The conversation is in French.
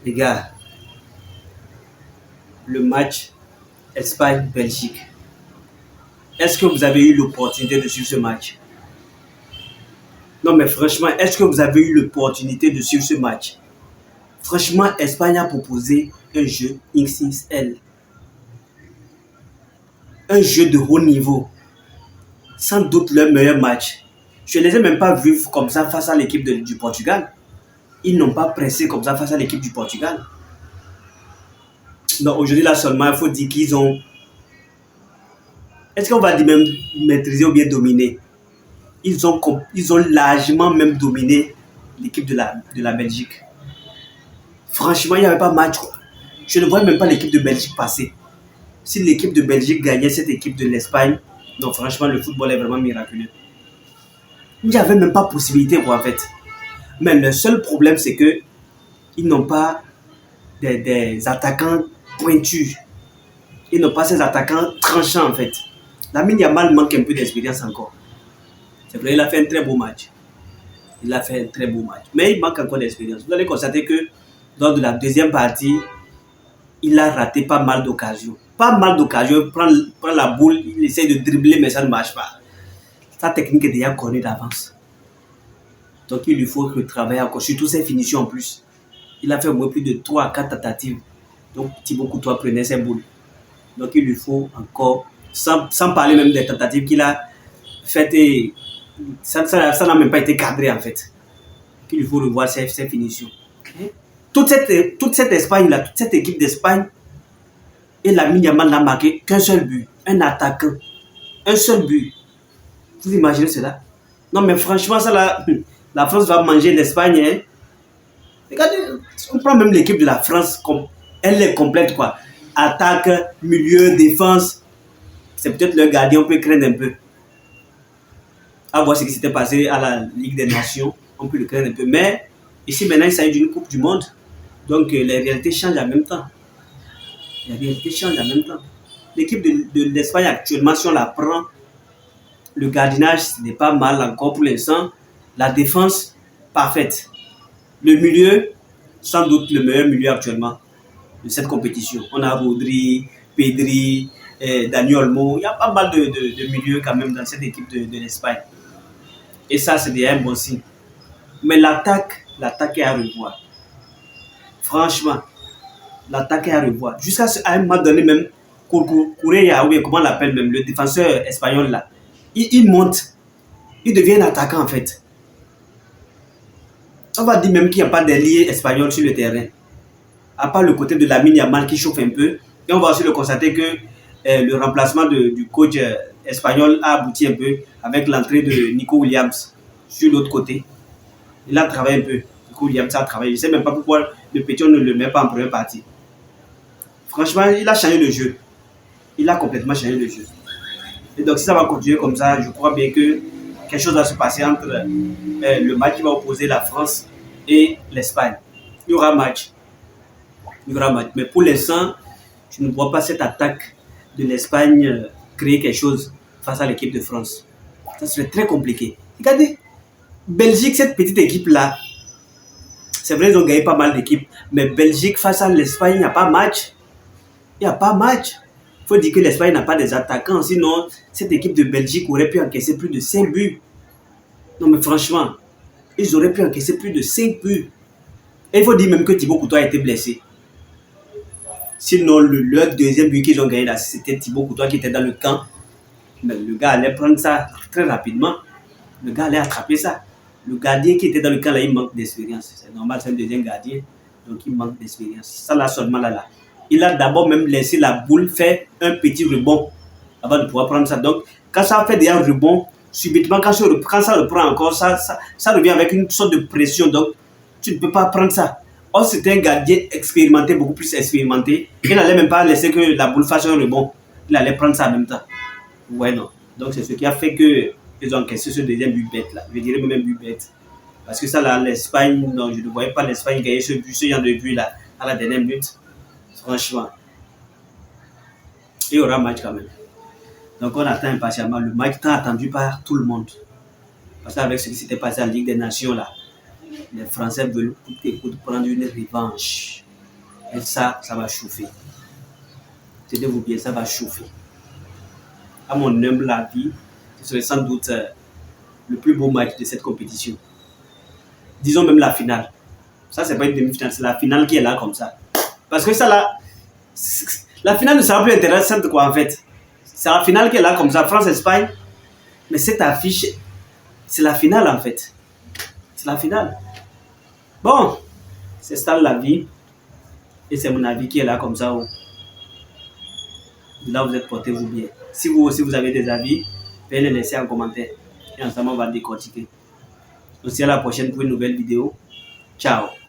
Les gars, le match Espagne-Belgique. Est-ce que vous avez eu l'opportunité de suivre ce match? Non, mais franchement, est-ce que vous avez eu l'opportunité de suivre ce match? Franchement, Espagne a proposé un jeu XXL. Un jeu de haut niveau. Sans doute leur meilleur match. Je ne les ai même pas vus comme ça face à l'équipe du Portugal. Ils n'ont pas pressé comme ça face à l'équipe du Portugal. Donc aujourd'hui, là seulement, il faut dire qu'ils ont... Est-ce qu'on va dire même maîtriser ou bien dominer? Ils ont largement même dominé l'équipe de la Belgique. Franchement, il n'y avait pas match. Je ne vois même pas l'équipe de Belgique passer. Si l'équipe de Belgique gagnait cette équipe de l'Espagne, non, franchement, le football est vraiment miraculeux. Il n'y avait même pas possibilité, quoi, en fait. Mais le seul problème, c'est que ils n'ont pas des attaquants pointus. Ils n'ont pas ces attaquants tranchants, en fait. Lamine Yamal manque un peu d'expérience encore. C'est vrai, il a fait un très beau match. Il a fait un très beau match. Mais il manque encore d'expérience. Vous allez constater que lors de la deuxième partie, il a raté pas mal d'occasions. Pas mal d'occasions. Il prend la boule, il essaie de dribbler, mais ça ne marche pas. Sa technique est déjà connue d'avance. Donc il lui faut retravailler encore, surtout ses finitions en plus. Il a fait au moins plus de 3 à 4 tentatives. Donc Thibaut Courtois prenait ses boules. Donc il lui faut encore, sans parler même des tentatives qu'il a faites, et ça n'a même pas été cadré en fait. Il lui faut revoir ses finitions. Toute cette Espagne-là, toute cette équipe d'Espagne, et Lamine Yamal n'a marqué qu'un seul but. Un attaquant. Un seul but. Vous imaginez cela? Non mais franchement, ça là, la France va manger l'Espagne. Hein? Regardez, on prend même l'équipe de la France, elle est complète quoi. Attaque, milieu, défense. C'est peut-être le gardien, on peut craindre un peu. À voir ce qui s'était passé à la Ligue des Nations, on peut le craindre un peu. Mais ici maintenant, il s'agit d'une Coupe du Monde. Donc les réalités changent en même temps. Les réalités changent en même temps. L'équipe de l'Espagne actuellement, si on la prend, le gardiennage, ce n'est pas mal encore pour l'instant. La défense, parfaite. Le milieu, sans doute le meilleur milieu actuellement de cette compétition. On a Rodri, Pedri, Dani Olmo. Il y a pas mal de milieux quand même dans cette équipe de l'Espagne. Et ça, c'est déjà un bon signe. Mais l'attaque est à revoir. Franchement, l'attaque est à revoir. Jusqu'à un moment donné même, Correa, ou bien comment on l'appelle même, le défenseur espagnol là, il monte. Il devient un attaquant en fait. On va dire même qu'il n'y a pas d'ailier espagnol sur le terrain. À part le côté de Lamine Yamal qui chauffe un peu. Et on va aussi le constater que le remplacement du coach espagnol a abouti un peu avec l'entrée de Nico Williams sur l'autre côté. Il a travaillé un peu. Nico Williams a travaillé. Je ne sais même pas pourquoi le petit on ne le met pas en première partie. Franchement, il a changé le jeu. Il a complètement changé le jeu. Et donc si ça va continuer comme ça, je crois bien que quelque chose va se passer entre le match qui va opposer la France et l'Espagne. Il y aura match. Il y aura match. Mais pour l'instant, je ne vois pas cette attaque de l'Espagne créer quelque chose face à l'équipe de France. Ça serait très compliqué. Regardez, Belgique, cette petite équipe-là, c'est vrai, ils ont gagné pas mal d'équipes, mais Belgique face à l'Espagne, il n'y a pas match. Il n'y a pas match. Il faut dire que l'Espagne n'a pas des attaquants, sinon cette équipe de Belgique aurait pu encaisser plus de 5 buts. Non mais franchement, ils auraient pu encaisser plus de 5 buts. Et il faut dire même que Thibaut Courtois a été blessé. Sinon, leur deuxième but qu'ils ont gagné là, c'était Thibaut Courtois qui était dans le camp. Mais le gars allait prendre ça très rapidement. Le gars allait attraper ça. Le gardien qui était dans le camp là, il manque d'expérience. C'est normal, c'est un deuxième gardien. Donc il manque d'expérience. Ça là seulement là. Il a d'abord même laissé la boule faire un petit rebond avant de pouvoir prendre ça. Donc quand ça fait déjà un rebond, subitement quand ça reprend encore, ça revient avec une sorte de pression. Donc tu ne peux pas prendre ça. Or c'était un gardien expérimenté, beaucoup plus expérimenté. Il n'allait même pas laisser que la boule fasse un rebond. Il allait prendre ça en même temps. Ouais, non. Donc c'est ce qui a fait qu'ils ont encaissé ce deuxième but bête là. Je dirais même un but bête. Parce que ça là, l'Espagne, non, je ne voyais pas l'Espagne gagner ce genre de but là à la dernière minute. Franchement. Il y aura match quand même. Donc on attend impatiemment le match tant attendu par tout le monde. Parce qu'avec ce qui s'était passé en Ligue des Nations là, les Français veulent coûte que coûte prendre une revanche. Et ça va chauffer. Tenez-vous bien, ça va chauffer. À mon humble avis, ce serait sans doute le plus beau match de cette compétition. Disons même la finale. Ça, c'est pas une demi-finale, c'est la finale qui est là comme ça. Parce que ça, là, la finale ne sera plus intéressante, quoi, en fait. C'est la finale qui est là comme ça, France-Espagne. Mais cette affiche, c'est la finale, en fait. C'est la finale. Bon, c'est ça la vie. Et c'est mon avis qui est là comme ça. Là, vous êtes portez-vous bien. Si vous aussi, vous avez des avis, veuillez les laisser en commentaire. Et ensemble, on va décortiquer. On se dit à la prochaine pour une nouvelle vidéo. Ciao.